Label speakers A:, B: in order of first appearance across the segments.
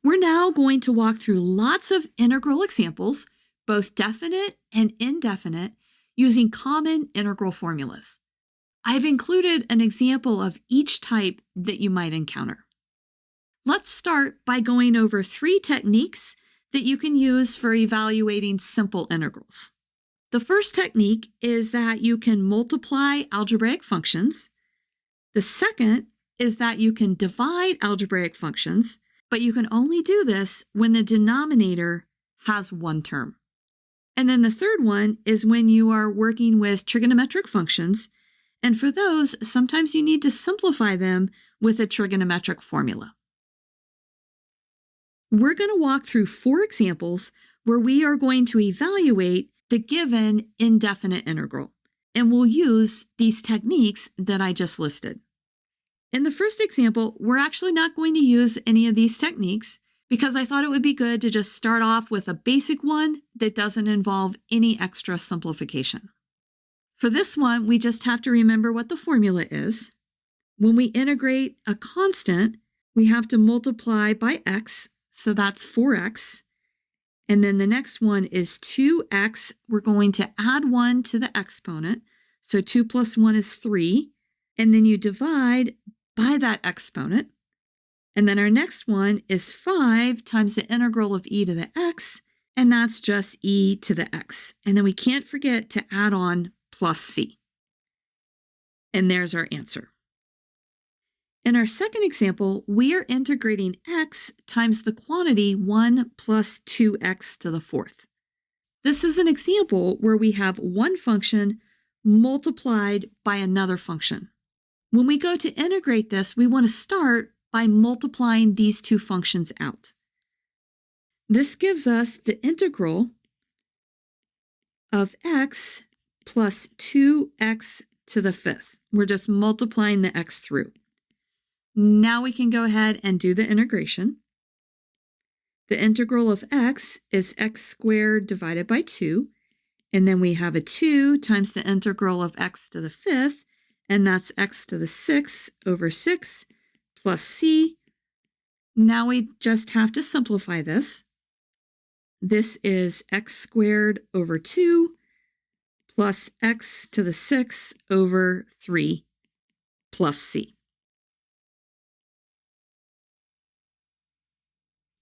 A: We're now going to walk through lots of integral examples, both definite and indefinite, using common integral formulas. I've included an example of each type that you might encounter. Let's start by going over 3 techniques that you can use for evaluating simple integrals. The first technique is that you can multiply algebraic functions. The second is that you can divide algebraic functions, but you can only do this when the denominator has one term. And then the third one is when you are working with trigonometric functions, and for those, sometimes you need to simplify them with a trigonometric formula. We're going to walk through 4 examples where we are going to evaluate the given indefinite integral, and we'll use these techniques that I just listed. In the first example, we're actually not going to use any of these techniques because I thought it would be good to just start off with a basic one that doesn't involve any extra simplification. For this one, we just have to remember what the formula is. When we integrate a constant, we have to multiply by x, so that's 4x. And then the next one is 2x. We're going to add 1 to the exponent, so 2 plus 1 is 3. And then you divide by that exponent. And then our next one is 5 times the integral of e to the x, and that's just e to the x. And then we can't forget to add on plus c. And there's our answer. In our second example, we are integrating x times the quantity 1 plus 2x to the 4th. This is an example where we have one function multiplied by another function. When we go to integrate this, we want to start by multiplying these 2 functions out. This gives us the integral of x plus 2x to the 5th. We're just multiplying the x through. Now we can go ahead and do the integration. The integral of x is x squared divided by 2, and then we have a 2 times the integral of x to the 5th, and that's x to the 6 over 6 plus c. Now we just have to simplify this. This is x squared over 2 plus x to the 6 over 3 plus c.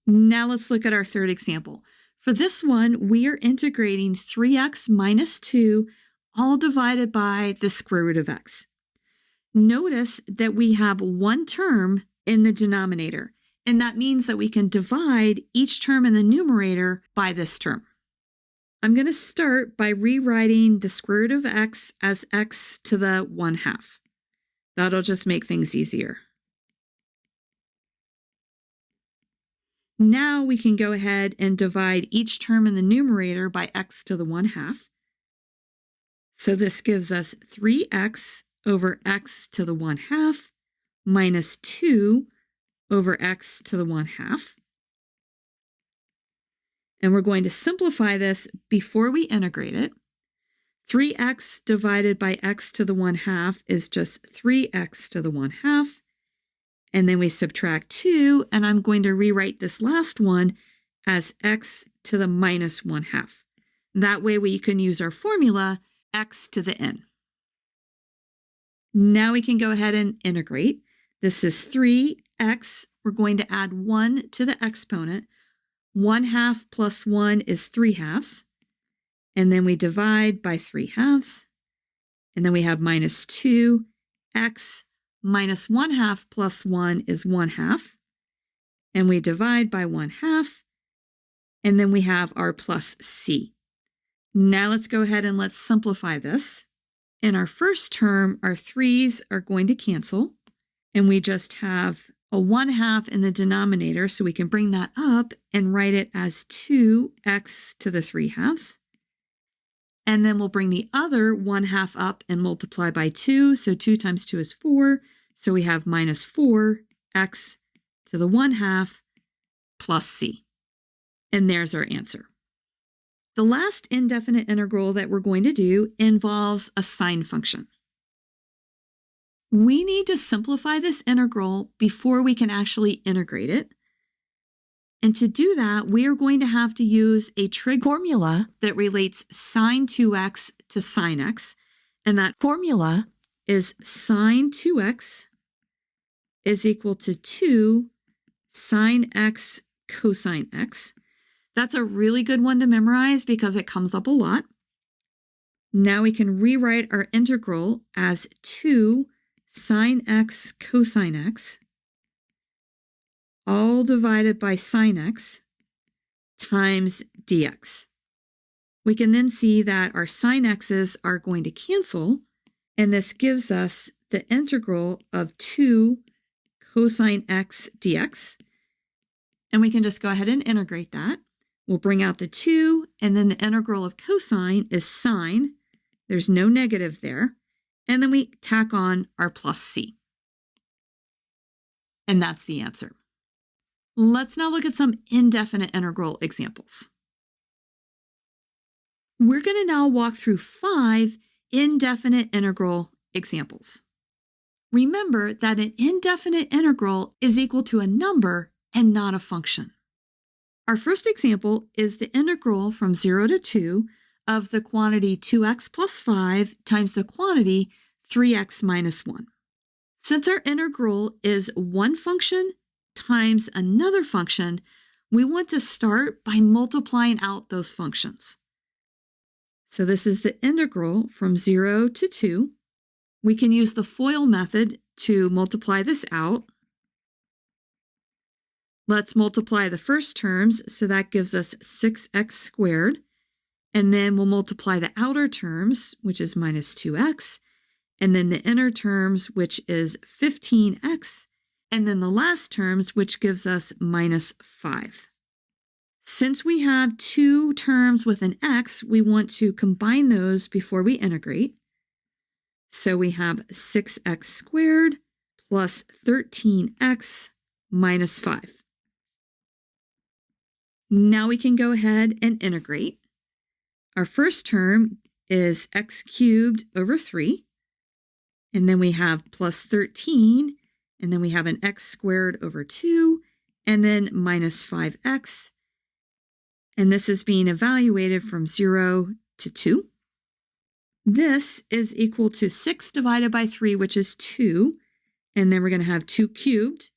A: Now let's look at our third example. For this one, we are integrating 3x minus 2 all divided by the square root of x. Notice that we have one term in the denominator, and that means that we can divide each term in the numerator by this term. I'm going to start by rewriting the square root of x as x to the 1/2. That'll just make things easier. Now we can go ahead and divide each term in the numerator by x to the 1/2. So this gives us 3x over x to the 1/2 minus 2 over x to the 1/2. And we're going to simplify this before we integrate it. 3x divided by x to the 1/2 is just 3x to the 1/2. And then we subtract 2, and I'm going to rewrite this last one as x to the minus 1/2. That way we can use our formula x to the n. Now we can go ahead and integrate. This is 3x. We're going to add 1 to the exponent. 1/2 plus 1 is 3/2. And then we divide by 3/2. And then we have minus 2x minus 1/2 plus 1 is 1/2. And we divide by 1/2. And then we have our plus c. Now let's go ahead and let's simplify this. In our first term, our 3's are going to cancel. And we just have a 1/2 in the denominator, so we can bring that up and write it as 2x to the 3/2. And then we'll bring the other 1/2 up and multiply by 2. So 2 times 2 is 4. So we have minus 4x to the 1/2 plus c. And there's our answer. The last indefinite integral that we're going to do involves a sine function. We need to simplify this integral before we can actually integrate it. And to do that, we are going to have to use a trig formula that relates sine 2x to sine x. And that formula is sine 2x is equal to 2 sine x cosine x. That's a really good one to memorize because it comes up a lot. Now we can rewrite our integral as 2 sine x cosine x, all divided by sine x times dx. We can then see that our sine x's are going to cancel, and this gives us the integral of 2 cosine x dx. And we can just go ahead and integrate that. We'll bring out the 2, and then the integral of cosine is sine. There's no negative there. And then we tack on our plus c. And that's the answer. Let's now look at some indefinite integral examples. We're going to now walk through 5 indefinite integral examples. Remember that an indefinite integral is equal to a number and not a function. Our first example is the integral from 0 to 2 of the quantity 2x plus 5 times the quantity 3x minus 1. Since our integral is one function times another function, we want to start by multiplying out those functions. So this is the integral from 0 to 2. We can use the FOIL method to multiply this out. Let's multiply the first terms, so that gives us 6x squared. And then we'll multiply the outer terms, which is minus 2x, and then the inner terms, which is 15x, and then the last terms, which gives us minus 5. Since we have two terms with an x, we want to combine those before we integrate. So we have 6x squared plus 13x minus 5. Now we can go ahead and integrate. Our first term is x cubed over 3, and then we have plus 13, and then we have an x squared over 2, and then minus 5x, and this is being evaluated from 0 to 2. This is equal to 6 divided by 3, which is 2, and then we're going to have 2 cubed.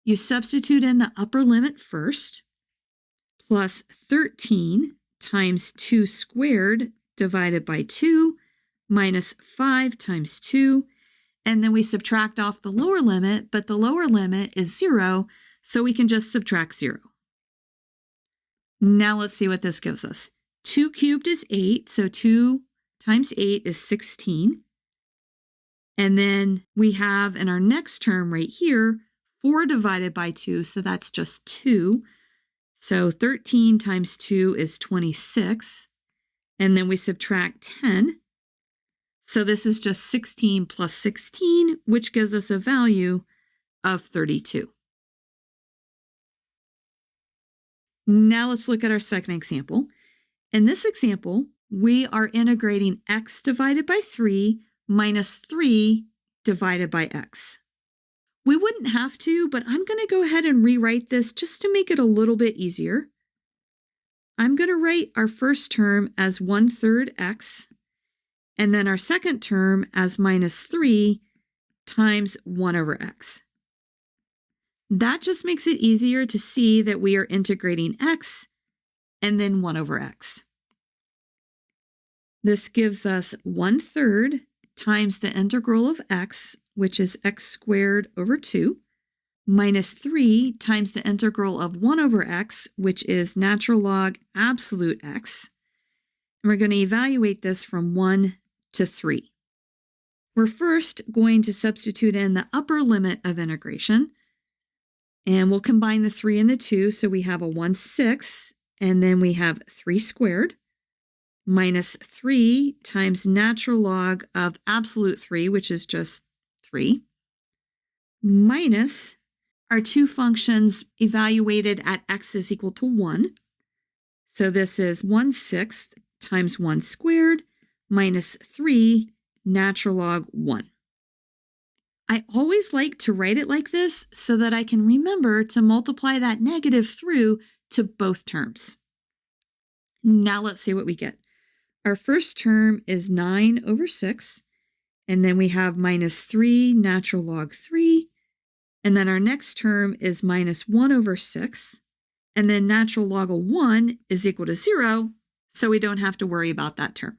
A: You substitute in the upper limit first, plus 13 times 2 squared divided by 2 minus 5 times 2, and then we subtract off the lower limit, but the lower limit is 0, so we can just subtract 0. Now let's see what this gives us. 2 cubed is 8, so 2 times 8 is 16. And then we have in our next term right here, 4 divided by 2, so that's just 2. So 13 times 2 is 26, and then we subtract 10. So this is just 16 plus 16, which gives us a value of 32. Now let's look at our second example. In this example, we are integrating x divided by 3 minus 3 divided by x. We wouldn't have to, but I'm going to go ahead and rewrite this just to make it a little bit easier. I'm going to write our first term as 1/3 x, and then our second term as minus 3 times 1 over x. That just makes it easier to see that we are integrating x and then 1 over x. This gives us 1/3 times the integral of x, which is x squared over 2, minus 3 times the integral of 1 over x, which is natural log absolute x. And we're going to evaluate this from 1 to 3. We're first going to substitute in the upper limit of integration, and we'll combine the 3 and the 2, so we have a 1/6, and then we have 3 squared, minus 3 times natural log of absolute 3, which is just 3, minus our two functions evaluated at x is equal to 1. So this is 1/6 times 1 squared minus 3 natural log 1. I always like to write it like this so that I can remember to multiply that negative through to both terms. Now let's see what we get. Our first term is 9 over 6, and then we have minus 3 natural log 3, and then our next term is minus 1 over 6, and then natural log of 1 is equal to 0, so we don't have to worry about that term.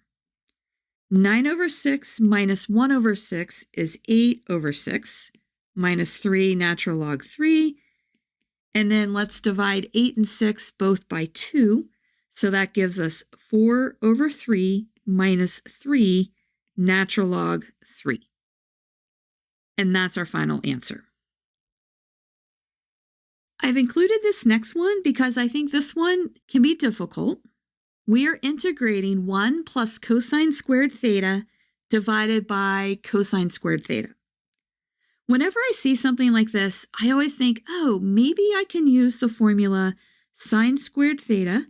A: 9 over 6 minus 1 over 6 is 8 over 6, minus 3 natural log 3, and then let's divide 8 and 6 both by 2, so that gives us 4 over 3 minus 3 natural log 3. And that's our final answer. I've included this next one because I think this one can be difficult. We are integrating 1 plus cosine squared theta divided by cosine squared theta. Whenever I see something like this, I always think, oh, maybe I can use the formula sine squared theta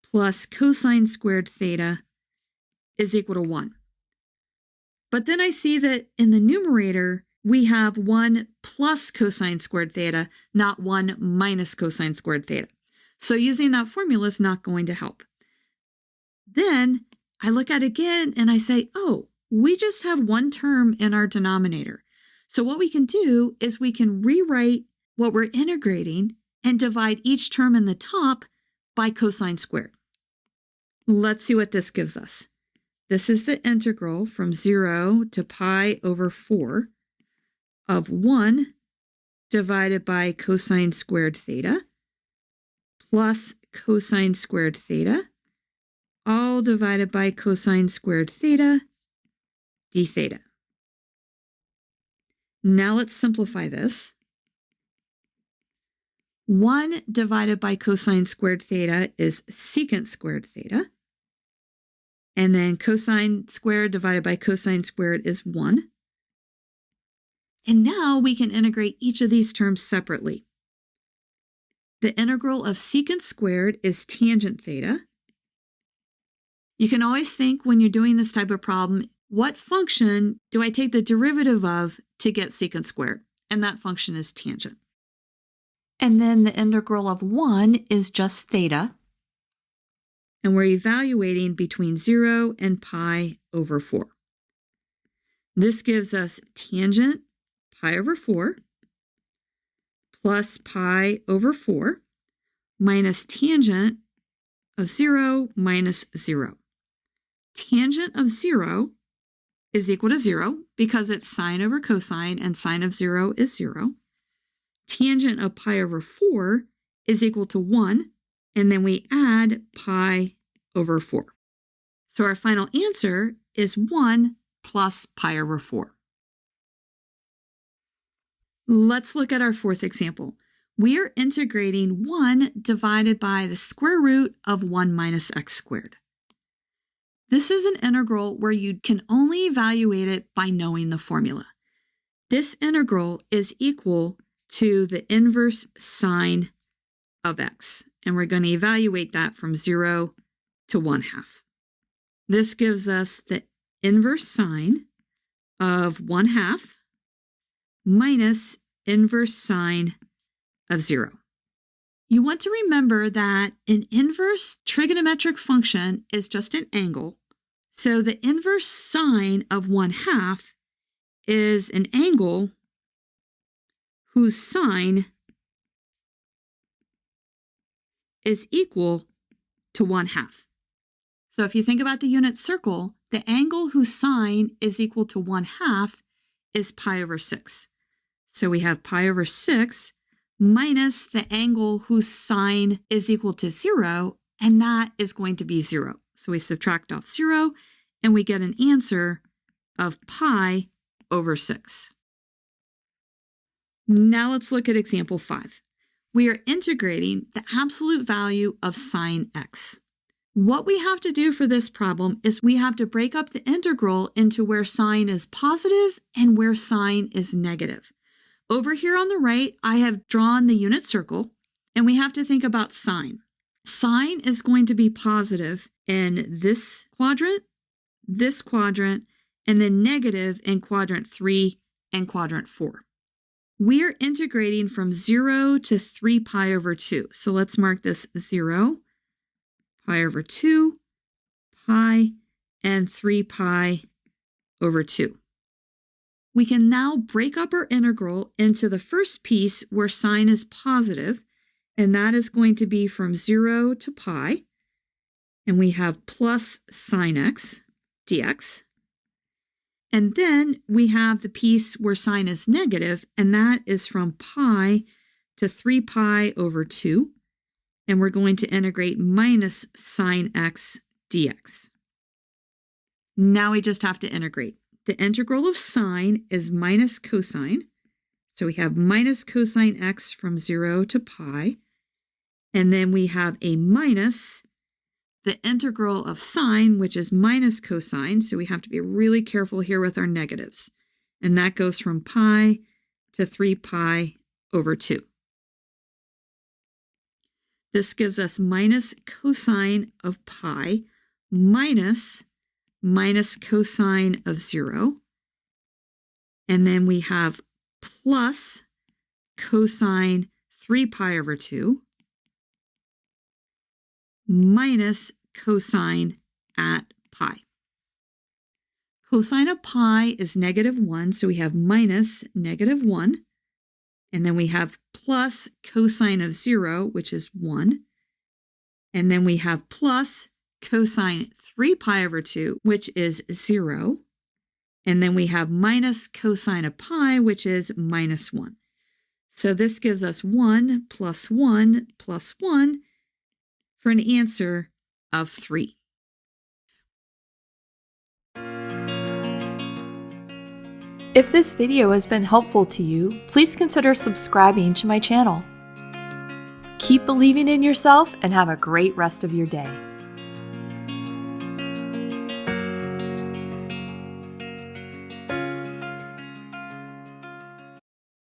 A: plus cosine squared theta is equal to 1. But then I see that in the numerator, we have 1 plus cosine squared theta, not 1 minus cosine squared theta. So using that formula is not going to help. Then I look at it again and I say, oh, we just have one term in our denominator. So what we can do is we can rewrite what we're integrating and divide each term in the top by cosine squared. Let's see what this gives us. This is the integral from 0 to pi over 4 of 1 divided by cosine squared theta plus cosine squared theta, all divided by cosine squared theta d theta. Now let's simplify this. 1 divided by cosine squared theta is secant squared theta. And then cosine squared divided by cosine squared is 1. And now we can integrate each of these terms separately. The integral of secant squared is tangent theta. You can always think when you're doing this type of problem, what function do I take the derivative of to get secant squared? And that function is tangent. And then the integral of 1 is just theta. And we're evaluating between 0 and pi over 4. This gives us tangent pi over 4 plus pi over 4 minus tangent of 0 minus 0. Tangent of 0 is equal to 0 because it's sine over cosine and sine of 0 is 0. Tangent of pi over 4 is equal to 1, and then we add pi over 4. So our final answer is 1 plus pi over 4. Let's look at our fourth example. We are integrating 1 divided by the square root of 1 minus x squared. This is an integral where you can only evaluate it by knowing the formula. This integral is equal to the inverse sine of x, and we're going to evaluate that from 0 to 1/2. This gives us the inverse sine of 1/2 minus inverse sine of 0. You want to remember that an inverse trigonometric function is just an angle. So the inverse sine of 1/2 is an angle whose sine is equal to 1/2. So if you think about the unit circle, the angle whose sine is equal to 1/2 is pi over 6. So we have pi over 6 minus the angle whose sine is equal to 0, and that is going to be 0. So we subtract off 0, and we get an answer of pi over 6. Now let's look at example 5. We are integrating the absolute value of sine x. What we have to do for this problem is we have to break up the integral into where sine is positive and where sine is negative. Over here on the right, I have drawn the unit circle, and we have to think about sine. Sine is going to be positive in this quadrant, and then negative in quadrant 3 and quadrant 4. We're integrating from 0 to 3 pi over 2. So let's mark this 0, pi over 2, pi, and 3 pi over 2. We can now break up our integral into the first piece where sign is positive, and that is going to be from 0 to pi, and we have plus sine x dx. And then we have the piece where sign is negative, and that is from pi to 3 pi over 2, and we're going to integrate minus sine x dx. Now we just have to integrate. The integral of sine is minus cosine. So we have minus cosine x from 0 to pi. And then we have a minus the integral of sine, which is minus cosine. So we have to be really careful here with our negatives. And that goes from pi to 3 pi over 2. This gives us minus cosine of pi minus cosine of 0. And then we have plus cosine 3 pi over 2 minus cosine at pi. Cosine of pi is -1, so we have minus -1. And then we have plus cosine of 0, which is 1. And then we have plus cosine 3 pi over 2, which is 0. And then we have minus cosine of pi, which is -1. So this gives us 1 plus 1 plus 1 for an answer of 3.
B: If this video has been helpful to you, please consider subscribing to my channel. Keep believing in yourself and have a great rest of your day.